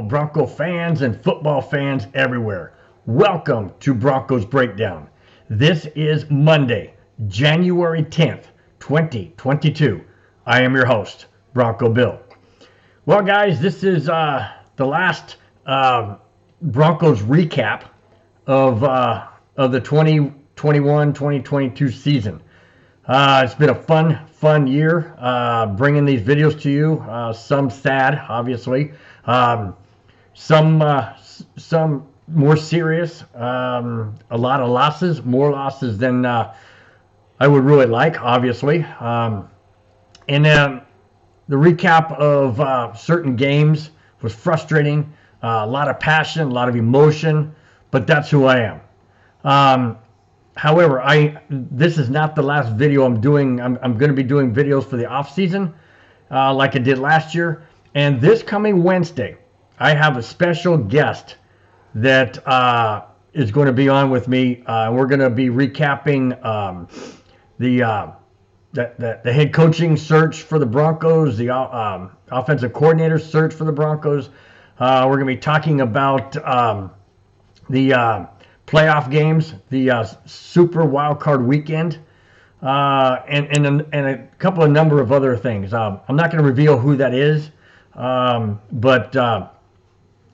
Bronco fans and football fans everywhere. Welcome to Broncos Breakdown. This is Monday, January 10th, 2022. I am your host, Bronco Bill. Well, guys, this is the last Broncos recap of the 2021-2022 season. It's been a fun year bringing these videos to you. Some sad, obviously. Some more serious. A lot of losses, more losses than I would really like, obviously. And then the recap of certain games was frustrating. A lot of passion, a lot of emotion, but that's who I am. However, this is not the last video I'm doing. I'm going to be doing videos for the off season, like I did last year. And this coming Wednesday, I have a special guest that is going to be on with me. We're going to be recapping the head coaching search for the Broncos, the offensive coordinator search for the Broncos. We're going to be talking about the playoff games, the Super Wild Card Weekend, and a couple of number of other things. I'm not going to reveal who that is, but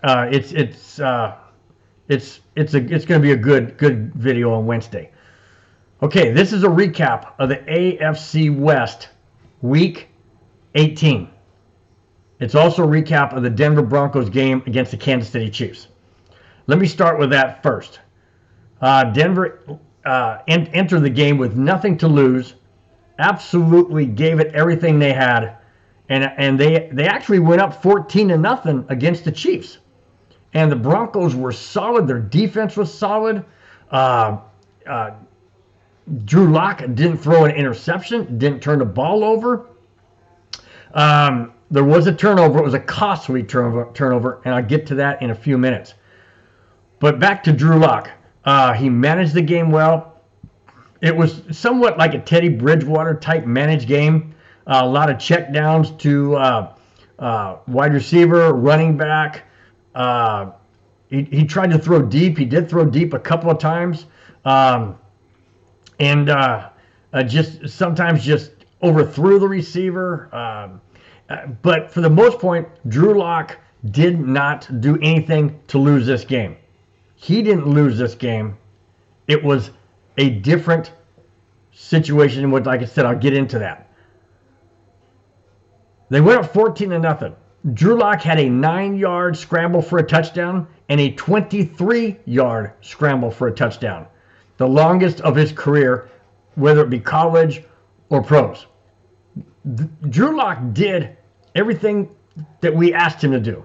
it's going to be a good video on Wednesday. Okay, this is a recap of the AFC West Week 18. It's also a recap of the Denver Broncos game against the Kansas City Chiefs. Let me start with that first. Denver entered the game with nothing to lose, absolutely gave it everything they had, and they actually went up 14-0 against the Chiefs. And the Broncos were solid. Their defense was solid. Drew Lock didn't throw an interception, didn't turn the ball over. There was a turnover. It was a costly turnover, and I'll get to that in a few minutes. But back to Drew Lock. He managed the game well. It was somewhat like a Teddy Bridgewater type managed game. A lot of check downs to wide receiver, running back. He tried to throw deep. He did throw deep a couple of times. Just sometimes just overthrew the receiver. But for the most part, Drew Lock did not do anything to lose this game. He didn't lose this game. It was a different situation. Which, like I said, I'll get into that. They went up 14-0. Drew Lock had a 9-yard scramble for a touchdown and a 23-yard scramble for a touchdown. The longest of his career, whether it be college or pros. Drew Lock did everything that we asked him to do.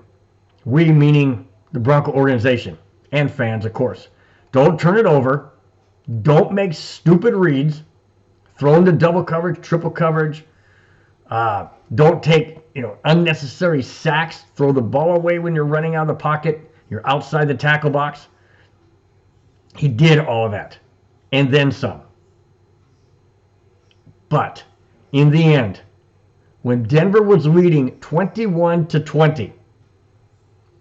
We, meaning the Bronco organization. And fans, of course. Don't turn it over. Don't make stupid reads. Throw into double coverage, triple coverage. Don't take unnecessary sacks. Throw the ball away when you're running out of the pocket. You're outside the tackle box. He did all of that. And then some. But in the end, when Denver was leading 21-20,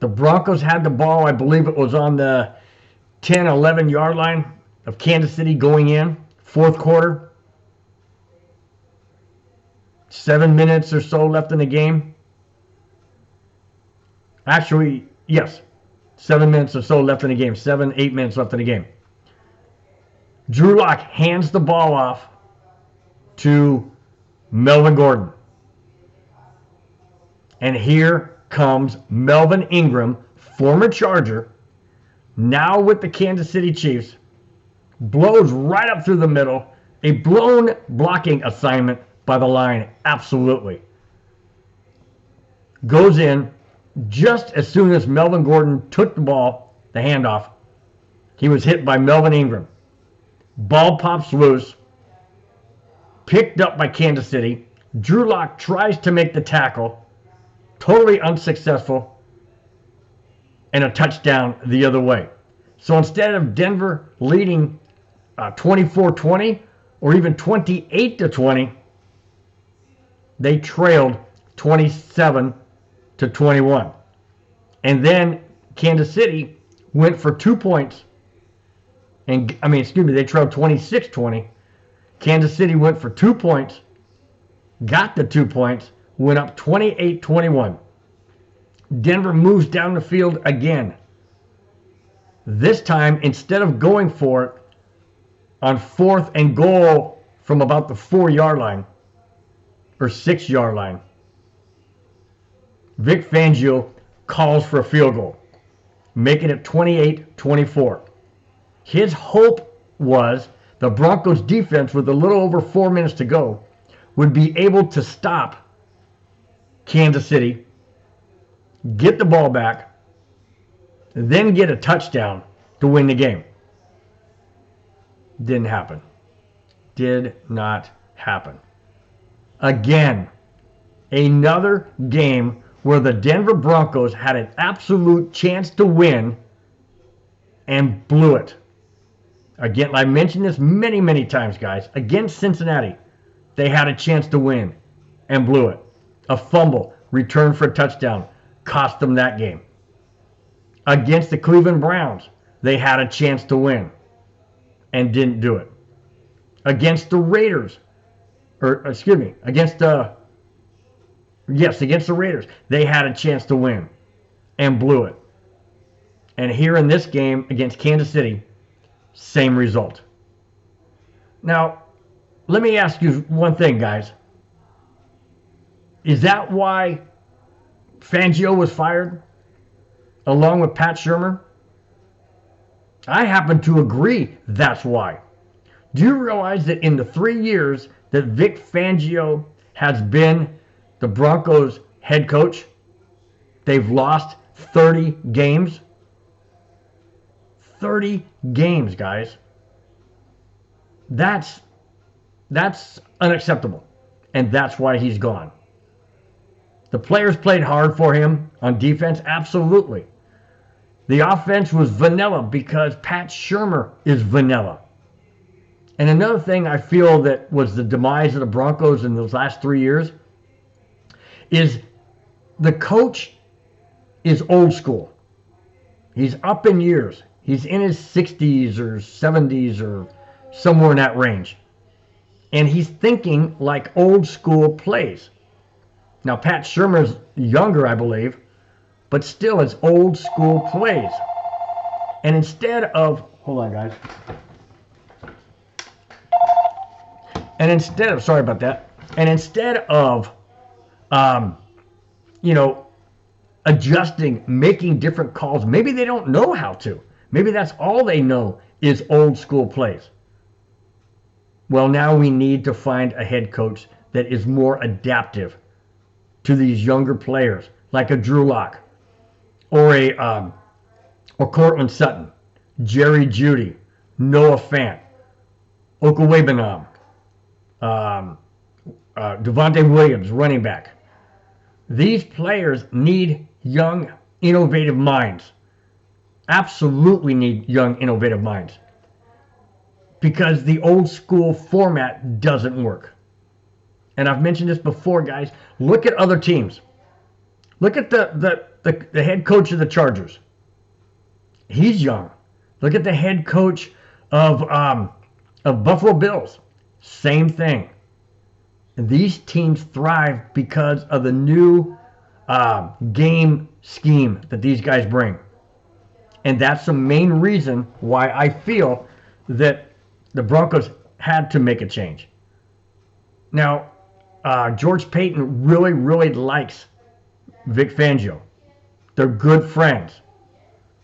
the Broncos had the ball. I believe it was on the 10, 11-yard line of Kansas City going in, fourth quarter. 7 minutes or so left in the game. Actually, yes, 7 minutes or so left in the game. 7, 8 minutes left in the game. Drew Lock hands the ball off to Melvin Gordon. And here comes Melvin Ingram, former Charger, now with the Kansas City Chiefs, blows right up through the middle, a blown blocking assignment by the line, absolutely. Goes in just as soon as Melvin Gordon took the ball, the handoff, he was hit by Melvin Ingram. Ball pops loose, picked up by Kansas City. Drew Lock tries to make the tackle, totally unsuccessful, and a touchdown the other way. So instead of Denver leading 24-20 or even 28-20, they trailed 27-21. And then Kansas City went for 2 points. And they trailed 26-20. Kansas City went for 2 points, got the 2 points, went up 28-21. Denver moves down the field again. This time, instead of going for it on 4th and goal from about the 4-yard line or 6-yard line, Vic Fangio calls for a field goal, making it 28-24. His hope was the Broncos defense, with a little over 4 minutes to go, would be able to stop Kansas City, get the ball back, then get a touchdown to win the game. Didn't happen. Did not happen. Again, another game where the Denver Broncos had an absolute chance to win and blew it. Again, I mentioned this many, many times, guys. Against Cincinnati, they had a chance to win and blew it. A fumble, return for a touchdown, cost them that game. Against the Cleveland Browns, they had a chance to win and didn't do it. Against the Raiders, against the Raiders, they had a chance to win and blew it. And here in this game against Kansas City, same result. Now, let me ask you one thing, guys. Is that why Fangio was fired, along with Pat Shurmur? I happen to agree that's why. Do you realize that in the 3 years that Vic Fangio has been the Broncos head coach, they've lost 30 games? 30 games, guys. That's unacceptable. And that's why he's gone. The players played hard for him on defense, absolutely. The offense was vanilla because Pat Shurmur is vanilla. And another thing I feel that was the demise of the Broncos in those last 3 years is the coach is old school. He's up in years. He's in his 60s or 70s or somewhere in that range. And he's thinking like old school plays. Now, Pat Shurmur's younger, I believe, but still it's old school plays. And instead of, hold on, guys. And instead of, sorry about that. And instead of, adjusting, making different calls, maybe they don't know how to. Maybe that's all they know is old school plays. Well, now we need to find a head coach that is more adaptive to these younger players, like a Drew Lock, or Cortland Sutton, Jerry Jeudy, Noah Fant, Okwuegbunam, Devontae Williams, running back. These players need young, innovative minds. Absolutely need young, innovative minds. Because the old school format doesn't work. And I've mentioned this before, guys. Look at other teams. Look at the head coach of the Chargers. He's young. Look at the head coach of Buffalo Bills. Same thing. And these teams thrive because of the new game scheme that these guys bring. And that's the main reason why I feel that the Broncos had to make a change. Now, George Payton really, really likes Vic Fangio. They're good friends.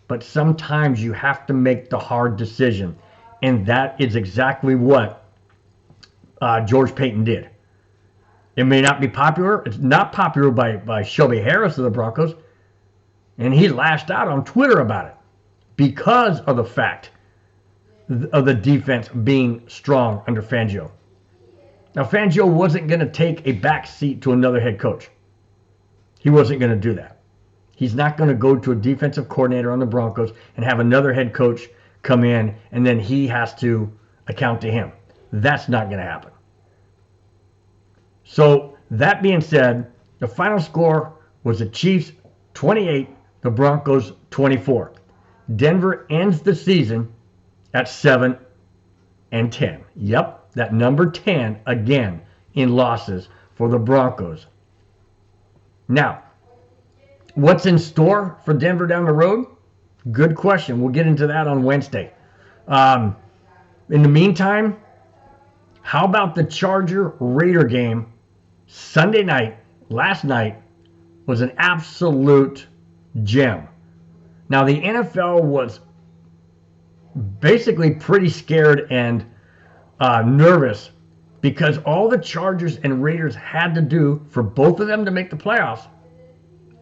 But sometimes you have to make the hard decision. And that is exactly what George Payton did. It may not be popular. It's not popular by Shelby Harris of the Broncos. And he lashed out on Twitter about it because of the fact of the defense being strong under Fangio. Now, Fangio wasn't going to take a back seat to another head coach. He wasn't going to do that. He's not going to go to a defensive coordinator on the Broncos and have another head coach come in and then he has to account to him. That's not going to happen. So, that being said, the final score was the Chiefs 28, The Broncos 24. Denver ends the season at 7-10. Yep, that number 10 again in losses for the Broncos. Now, what's in store for Denver down the road? Good question. We'll get into that on Wednesday. In the meantime, how about the Charger-Raider game Sunday night, last night, was an absolute gem. Now, the NFL was basically pretty scared and nervous because all the Chargers and Raiders had to do for both of them to make the playoffs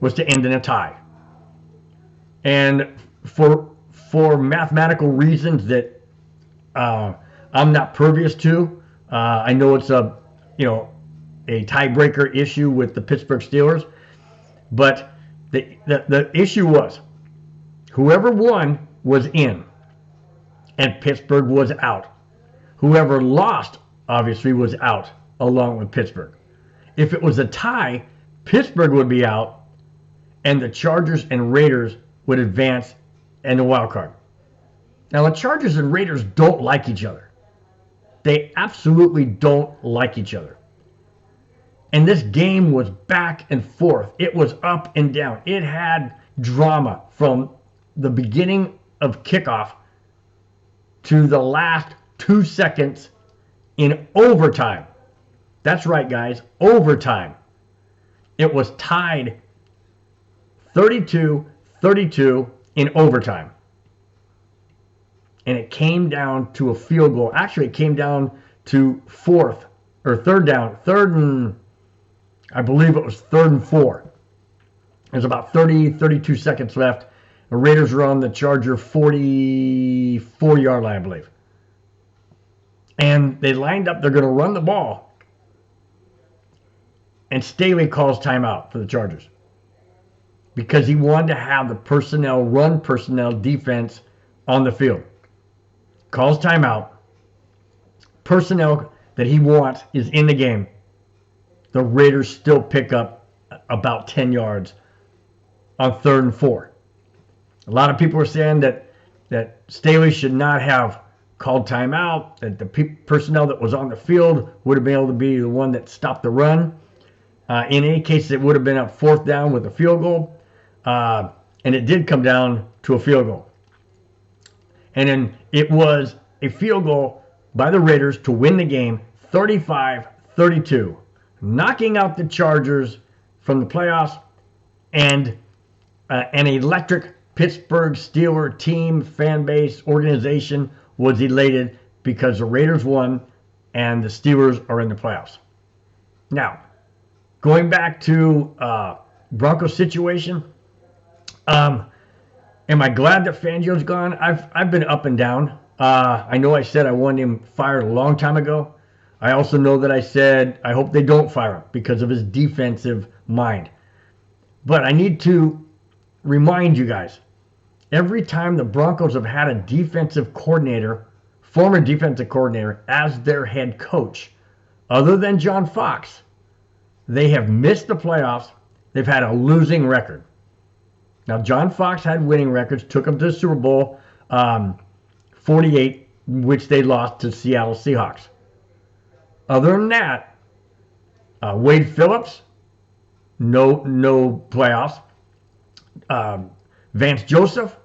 was to end in a tie. And for mathematical reasons that I'm not pervious to, I know it's a tiebreaker issue with the Pittsburgh Steelers, but the issue was whoever won was in, and Pittsburgh was out. Whoever lost, obviously, was out along with Pittsburgh. If it was a tie, Pittsburgh would be out, and the Chargers and Raiders would advance in the wild card. Now, the Chargers and Raiders don't like each other. They absolutely don't like each other. And this game was back and forth. It was up and down. It had drama from the beginning of kickoff to the last 2 seconds in overtime. That's right, guys, overtime. It was tied 32-32 in overtime. And it came down to a field goal. Actually, it came down to third and I believe it was 3rd and 4. There's about 32 seconds left. The Raiders were on the Charger 44-yard line, I believe. And they lined up. They're going to run the ball. And Staley calls timeout for the Chargers because he wanted to have the run personnel defense on the field. Calls timeout. Personnel that he wants is in the game. The Raiders still pick up about 10 yards on 3rd and 4. A lot of people are saying that Staley should not have called timeout, that the personnel that was on the field would have been able to be the one that stopped the run. In any case, it would have been a 4th down with a field goal, and it did come down to a field goal. And then it was a field goal by the Raiders to win the game 35-32, knocking out the Chargers from the playoffs, and an electric Pittsburgh Steelers team, fan base, organization was elated because the Raiders won and the Steelers are in the playoffs. Now, going back to Broncos situation, am I glad that Fangio's gone? I've been up and down. I know I said I wanted him fired a long time ago. I also know that I said I hope they don't fire him because of his defensive mind. But I need to remind you guys, every time the Broncos have had a defensive coordinator, former defensive coordinator, as their head coach, other than John Fox, they have missed the playoffs. They've had a losing record. Now, John Fox had winning records, took them to the Super Bowl 48, which they lost to Seattle Seahawks. Other than that, Wade Phillips, no playoffs. Vance Joseph,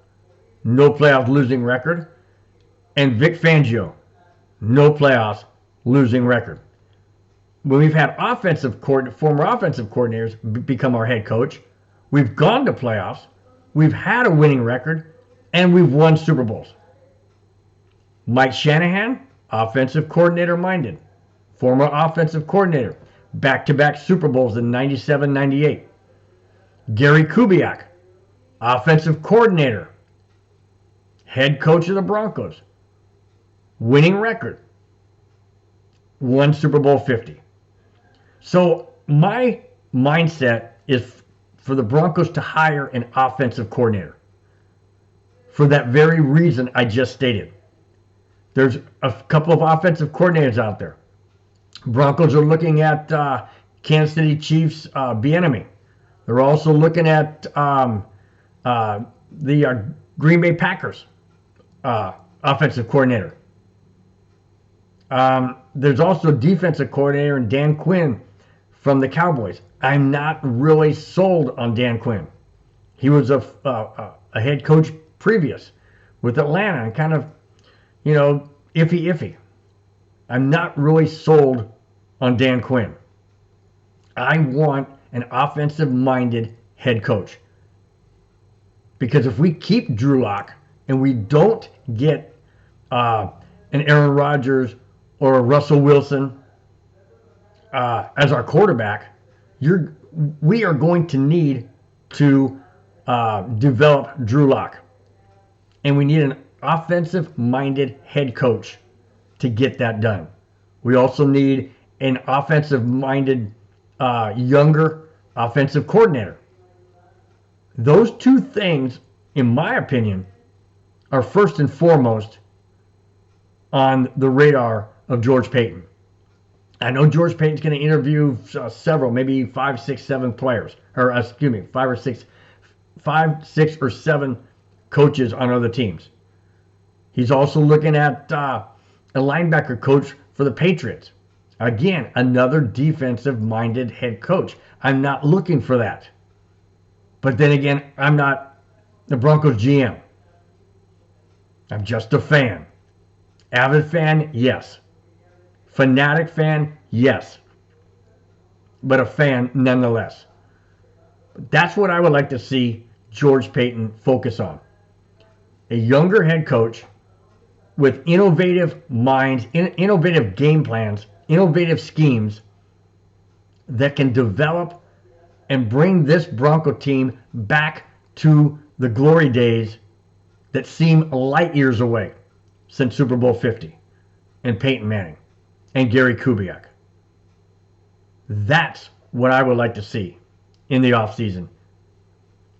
no playoff losing record. And Vic Fangio, no playoffs losing record. When we've had former offensive coordinators become our head coach, we've gone to playoffs, we've had a winning record, and we've won Super Bowls. Mike Shanahan, offensive coordinator minded. Former offensive coordinator, back-to-back Super Bowls in 97, 98. Gary Kubiak, offensive coordinator, head coach of the Broncos, winning record, won Super Bowl 50. So my mindset is for the Broncos to hire an offensive coordinator for that very reason I just stated. There's a couple of offensive coordinators out there. Broncos are looking at Kansas City Chiefs Bieniemy. They're also looking at the Green Bay Packers offensive coordinator. There's also defensive coordinator in Dan Quinn from the Cowboys. I'm not really sold on Dan Quinn. He was a head coach previous with Atlanta and kind of, iffy. I'm not really sold on Dan Quinn. I want an offensive-minded head coach. Because if we keep Drew Lock and we don't get an Aaron Rodgers or a Russell Wilson as our quarterback, we are going to need to develop Drew Lock. And we need an offensive-minded head coach to get that done. We also need an offensive-minded, younger offensive coordinator. Those two things, in my opinion, are first and foremost on the radar of George Paton. I know George Paton's going to interview several, maybe 5, 6, 7 players, or 5, 6, or 7 coaches on other teams. He's also looking at a linebacker coach for the Patriots. Again, another defensive-minded head coach. I'm not looking for that. But then again, I'm not the Broncos GM. I'm just a fan. Avid fan, yes. Fanatic fan, yes. But a fan nonetheless. That's what I would like to see George Paton focus on. A younger head coach with innovative minds, innovative game plans, innovative schemes that can develop and bring this Bronco team back to the glory days that seem light years away since Super Bowl 50 and Peyton Manning and Gary Kubiak. That's what I would like to see in the offseason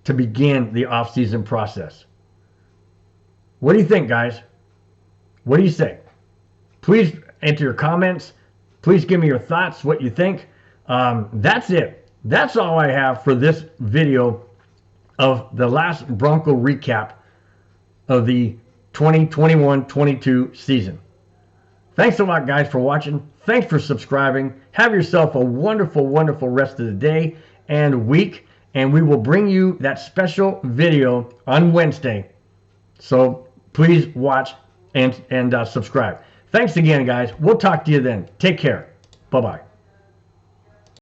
to begin the offseason process. What do you think, guys? What do you say? Please enter your comments. Please give me your thoughts, what you think. That's it. That's all I have for this video of the last Bronco recap of the 2021-22 season. Thanks a lot, guys, for watching. Thanks for subscribing. Have yourself a wonderful, wonderful rest of the day and week. And we will bring you that special video on Wednesday. So please watch and subscribe. Thanks again, guys. We'll talk to you then. Take care. Bye-bye.